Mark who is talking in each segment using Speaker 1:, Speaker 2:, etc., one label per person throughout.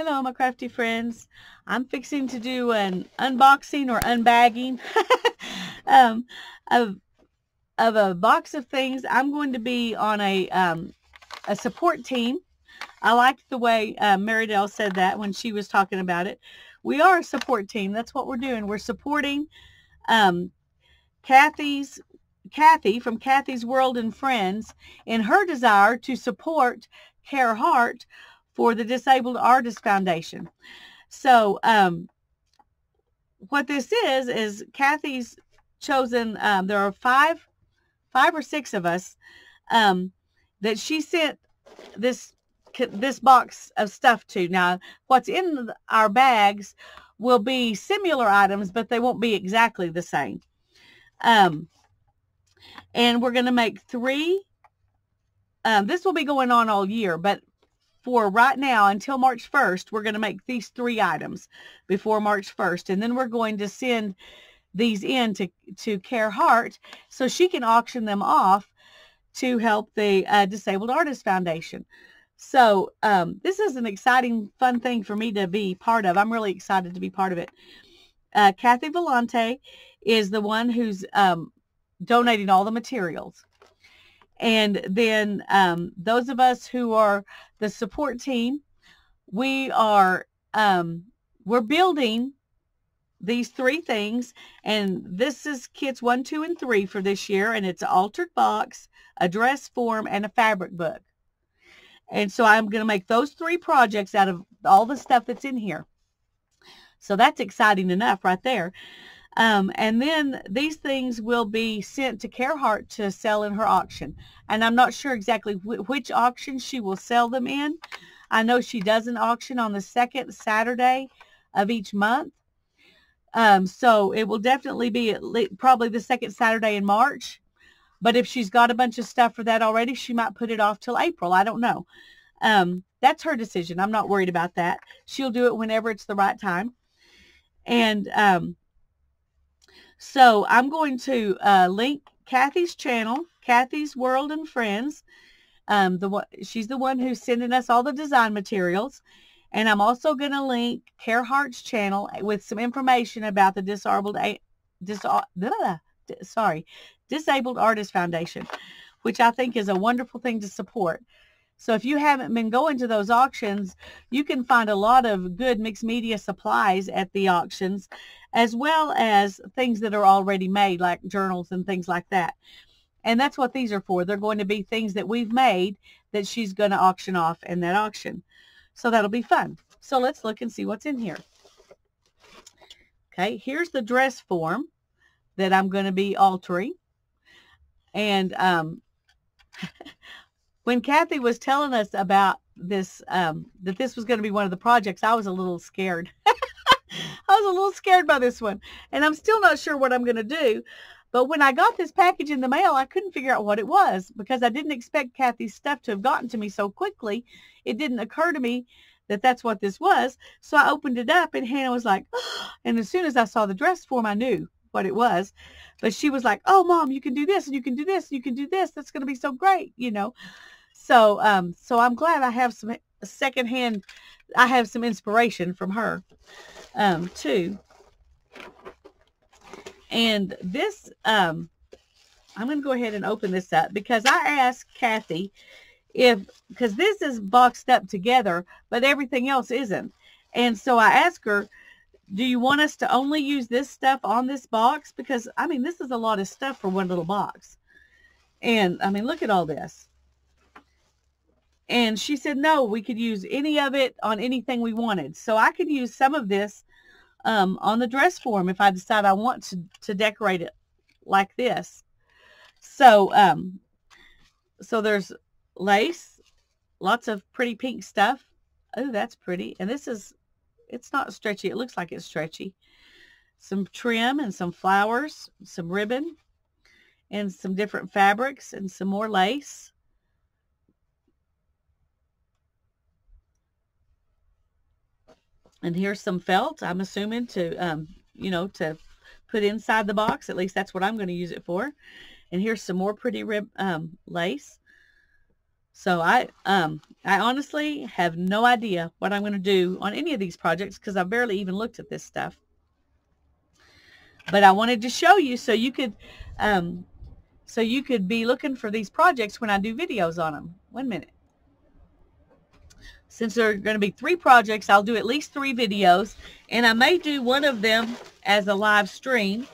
Speaker 1: Hello, my crafty friends. I'm fixing to do an unboxing or unbagging um, of a box of things. I'm going to be on a support team. I liked the way Marydell said that when she was talking about it. We are a support team. That's what we're doing. We're supporting um, Kathy from Kathy's World and Friends in her desire to support Care Heart for the Disabled Artist Foundation. So what this is Kathy's chosen, there are five or six of us that she sent this box of stuff to. Now, what's in our bags will be similar items, but they won't be exactly the same. And we're going to make three. This will be going on all year, but for right now, until March 1st, we're going to make these three items before March 1st. And then we're going to send these in to Care Heart so she can auction them off to help the Disabled Artist Foundation. So this is an exciting, fun thing for me to be part of. I'm really excited to be part of it. Kathy Vellante is the one who's donating all the materials. And then those of us who are the support team, we are we're building these three things, and this is kits 1, 2, and 3 for this year, and it's an altered box, a dress form, and a fabric book. And so I'm going to make those three projects out of all the stuff that's in here. So that's exciting enough right there. And then these things will be sent to Care Heart to sell in her auction. And I'm not sure exactly which auction she will sell them in. I know she does an auction on the second Saturday of each month. So it will definitely be probably the second Saturday in March. But if she's got a bunch of stuff for that already, she might put it off till April. I don't know. That's her decision. I'm not worried about that. She'll do it whenever it's the right time. And so I'm going to link Kathy's channel, Kathy's World and Friends. She's the one who's sending us all the design materials. And I'm also going to link Care Heart's channel with some information about the Disabled Artist Foundation, which I think is a wonderful thing to support. So if you haven't been going to those auctions, you can find a lot of good mixed media supplies at the auctions, as well as things that are already made, like journals and things like that. And that's what these are for. They're going to be things that we've made that she's going to auction off in that auction. So that'll be fun. So let's look and see what's in here. Okay, here's the dress form that I'm going to be altering. And when Kathy was telling us about this, that this was going to be one of the projects, I was a little scared. I was a little scared by this one. And I'm still not sure what I'm going to do. But when I got this package in the mail, I couldn't figure out what it was because I didn't expect Kathy's stuff to have gotten to me so quickly. It didn't occur to me that that's what this was. So I opened it up and Hannah was like, oh, and as soon as I saw the dress form, I knew what it was. But she was like, oh, Mom, you can do this and you can do this and you can do this. That's going to be so great, you know. So I'm glad I have some secondhand, I have some inspiration from her too. And this, I'm going to go ahead and open this up because I asked Kathy because this is boxed up together, but everything else isn't. And so I asked her, do you want us to only use this stuff on this box? Because, I mean, this is a lot of stuff for one little box. And, I mean, look at all this. And she said, no, we could use any of it on anything we wanted. So I could use some of this on the dress form if I decide I want to decorate it like this. So, so there's lace, lots of pretty pink stuff. Oh, that's pretty. And this is, it's not stretchy. It looks like it's stretchy. Some trim and some flowers, some ribbon, and some different fabrics and some more lace. And here's some felt, I'm assuming, to, you know, to put inside the box. At least that's what I'm going to use it for. And here's some more pretty lace. So I honestly have no idea what I'm going to do on any of these projects because I barely even looked at this stuff. But I wanted to show you so you could be looking for these projects when I do videos on them. 1 minute. Since there are going to be 3 projects, I'll do at least 3 videos, and I may do one of them as a live stream.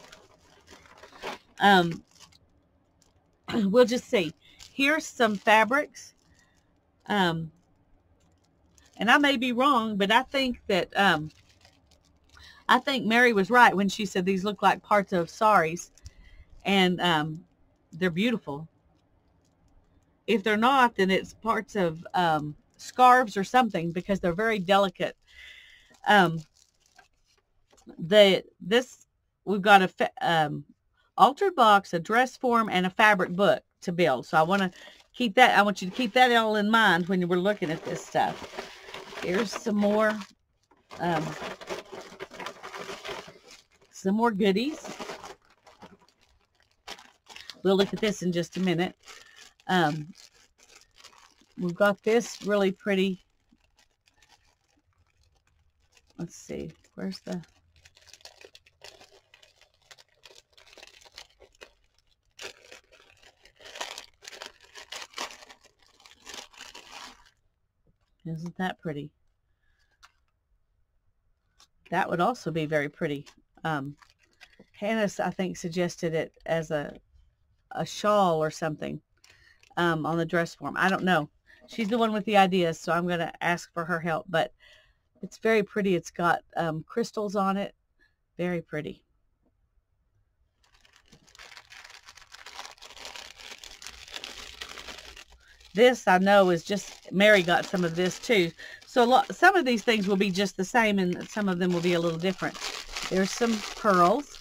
Speaker 1: We'll just see. Here's some fabrics. And I may be wrong, but I think that I think Mary was right when she said these look like parts of saris, and they're beautiful. If they're not, then it's parts of scarves or something, because they're very delicate. We've got a altered box, a dress form, and a fabric book to build. So I want you to keep that all in mind when we're looking at this stuff. Here's some more goodies. We'll look at this in just a minute. We've got this really pretty. Let's see, where's the... Isn't that pretty? That would also be very pretty. Hannah, I think, suggested it as a shawl or something on the dress form. I don't know. She's the one with the ideas, so I'm going to ask for her help. But it's very pretty. It's got crystals on it. Very pretty. This, I know, is just... Mary got some of this too. So some of these things will be just the same, and some of them will be a little different. There's some pearls.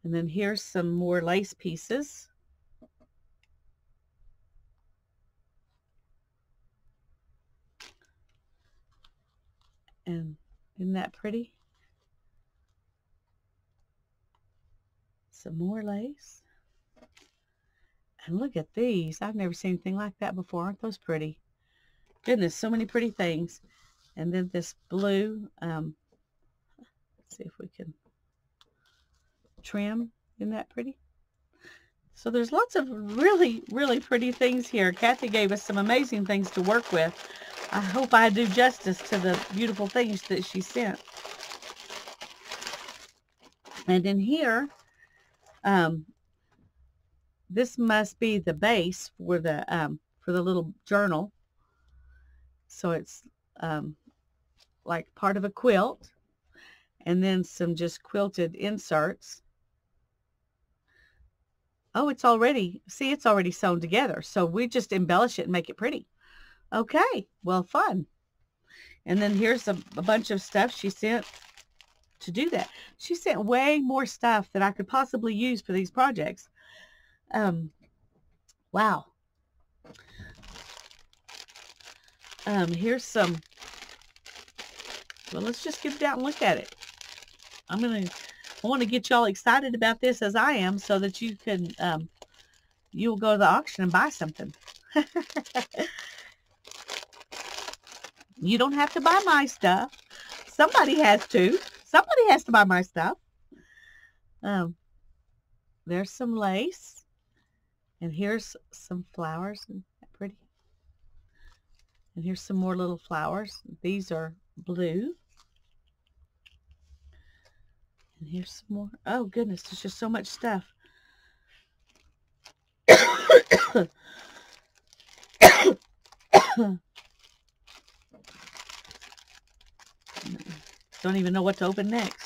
Speaker 1: And then here's some more lace pieces. And isn't that pretty? Some more lace. And look at these. I've never seen anything like that before. Aren't those pretty? Goodness, so many pretty things. And then this blue, let's see if we can trim. Isn't that pretty? So there's lots of really, really pretty things here. Kathy gave us some amazing things to work with. I hope I do justice to the beautiful things that she sent. And in here, this must be the base for the little journal. So it's like part of a quilt, and then some just quilted inserts. Oh, it's already sewn together. So we just embellish it and make it pretty. Okay, well, fun. And then here's a bunch of stuff she sent to do that. She sent way more stuff that I could possibly use for these projects. Wow. Here's some... Well, let's just get down and look at it. I want to get y'all excited about this as I am, so that you can, you'll go to the auction and buy something. You don't have to buy my stuff. Somebody has to. Somebody has to buy my stuff. There's some lace. And here's some flowers. Isn't that pretty? And here's some more little flowers. These are blue. And here's some more. Oh, goodness. There's just so much stuff. Don't even know what to open next.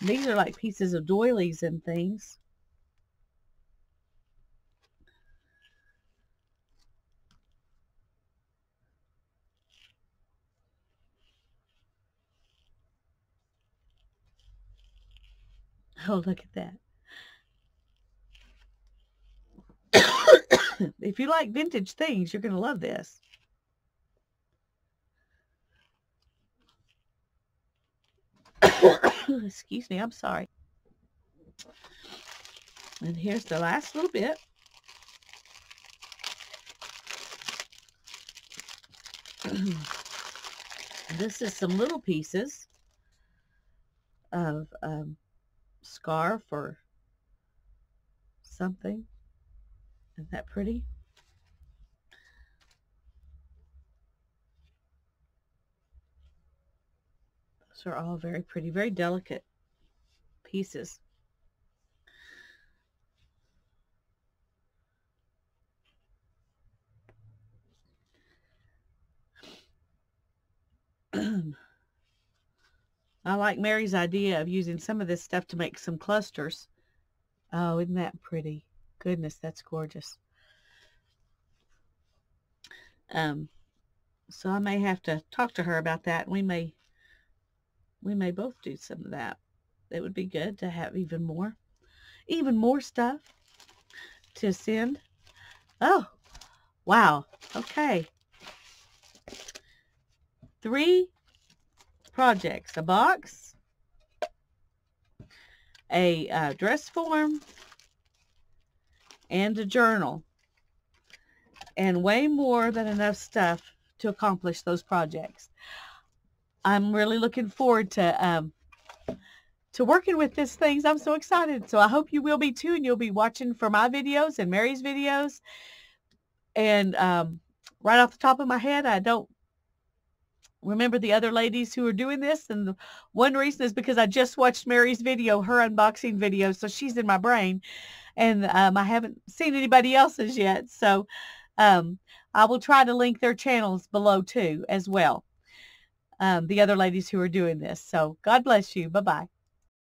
Speaker 1: These are like pieces of doilies and things. Oh, look at that. If you like vintage things, you're going to love this. Excuse me, I'm sorry. And here's the last little bit. This is some little pieces of scarf or something. Isn't that pretty? Those are all very pretty, very delicate pieces. I like Mary's idea of using some of this stuff to make some clusters. Oh, isn't that pretty? Goodness, that's gorgeous. So I may have to talk to her about that. We may both do some of that. It would be good to have even more stuff to send. Oh, wow. Okay. 3 projects: a box, a dress form, and a journal, and way more than enough stuff to accomplish those projects. I'm really looking forward to working with these things. I'm so excited. So I hope you will be too, and you'll be watching for my videos and Mary's videos. And right off the top of my head, I don't remember the other ladies who are doing this, and one reason is because I just watched Mary's video, her unboxing video, so she's in my brain, and I haven't seen anybody else's yet. So I will try to link their channels below too as well, the other ladies who are doing this. So God bless you. Bye-bye.